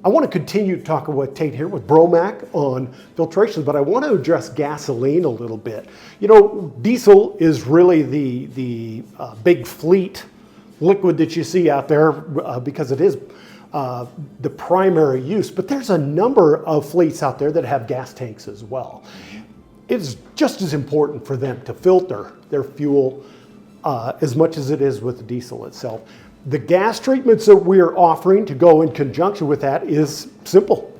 I want to continue talking with Tate here with Bromac on filtration, but I want to address gasoline a little bit. You know, diesel is really the big fleet liquid that you see out there because it is the primary use, but there's a number of fleets out there that have gas tanks as well. It's just as important for them to filter their fuel as much as it is with the diesel itself. The gas treatments that we're offering to go in conjunction with that is simple.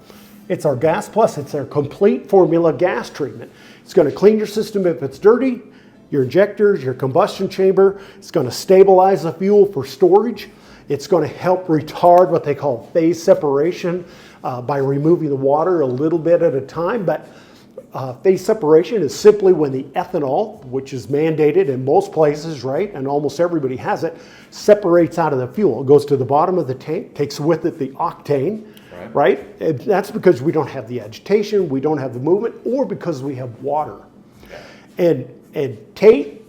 It's our Gas Plus. It's our complete formula gas treatment. It's going to clean your system if it's dirty, your injectors, your combustion chamber. It's going to stabilize the fuel for storage. It's going to help retard what they call phase separation by removing the water a little bit at a time. But phase separation is simply when the ethanol, which is mandated in most places, right, and almost everybody has it, separates out of the fuel. It goes to the bottom of the tank, takes with it the octane, right? And that's because we don't have the agitation, we don't have the movement, or because we have water. And Tate,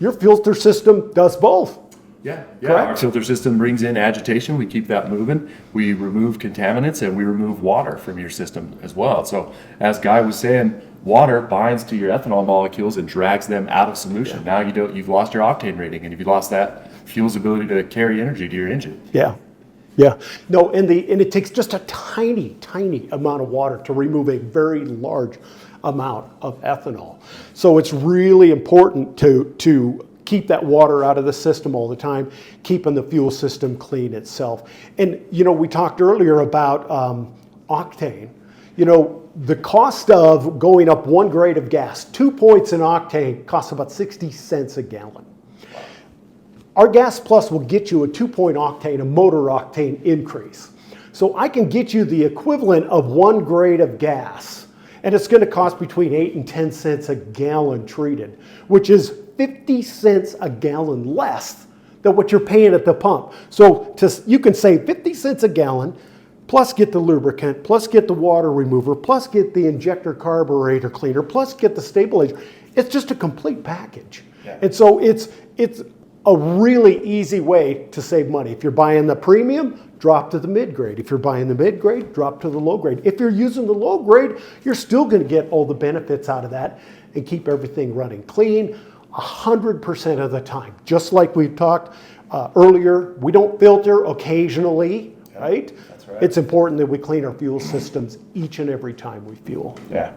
your filter system does both. Yeah. Our filter system brings in agitation. We keep that moving. We remove contaminants and we remove water from your system as well. So as Guy was saying, water binds to your ethanol molecules and drags them out of solution. Now you've lost your octane rating, and you've lost that fuel's ability to carry energy to your engine. Yeah. No, and it takes just a tiny amount of water to remove a very large amount of ethanol. So it's really important to keep that water out of the system all the time, keeping the fuel system clean itself. And, you know, we talked earlier about octane. You know, the cost of going up 1 grade of gas, 2 points in octane, costs about 60 cents a gallon. Our Gas Plus will get you a 2-point octane, a motor octane increase. So I can get you the equivalent of 1 grade of gas, and it's going to cost between 8 and 10 cents a gallon treated, which is 50 cents a gallon less than what you're paying at the pump. So you can save 50 cents a gallon, plus get the lubricant, plus get the water remover, plus get the injector carburetor cleaner, plus get the stabilizer. It's just a complete package. Yeah. And so it's a really easy way to save money. If you're buying the premium, drop to the mid-grade. If you're buying the mid-grade, drop to the low-grade. If you're using the low-grade, you're still going to get all the benefits out of that and keep everything running clean 100% of the time. Just like we talked earlier, we don't filter occasionally, right? That's right. It's important that we clean our fuel systems each and every time we fuel. Yeah,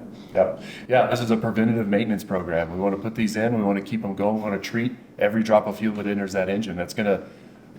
this is a preventative maintenance program. We want to put these in, we want to keep them going, we want to treat every drop of fuel that enters that engine. That's going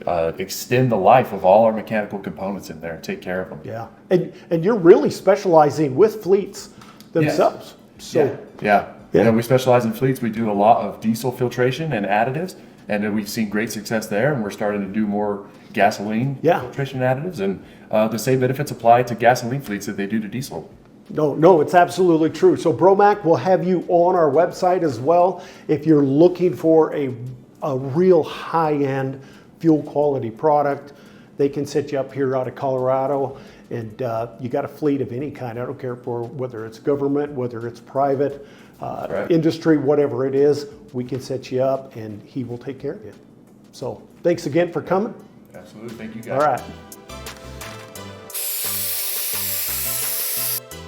to extend the life of all our mechanical components in there and take care of them. Yeah, and you're really specializing with fleets themselves. Yes. So Yeah, we specialize in fleets. We do a lot of diesel filtration and additives, and we've seen great success there, and we're starting to do more gasoline filtration additives, and the same benefits apply to gasoline fleets that they do to diesel. No, it's absolutely true. So Bromac will have you on our website as well if you're looking for a real high-end fuel quality product. They can set you up here out of Colorado, and you got a fleet of any kind. I don't care for whether it's government, whether it's private, industry, whatever it is, we can set you up and he will take care of you. So thanks again for coming. Absolutely, thank you guys. All right.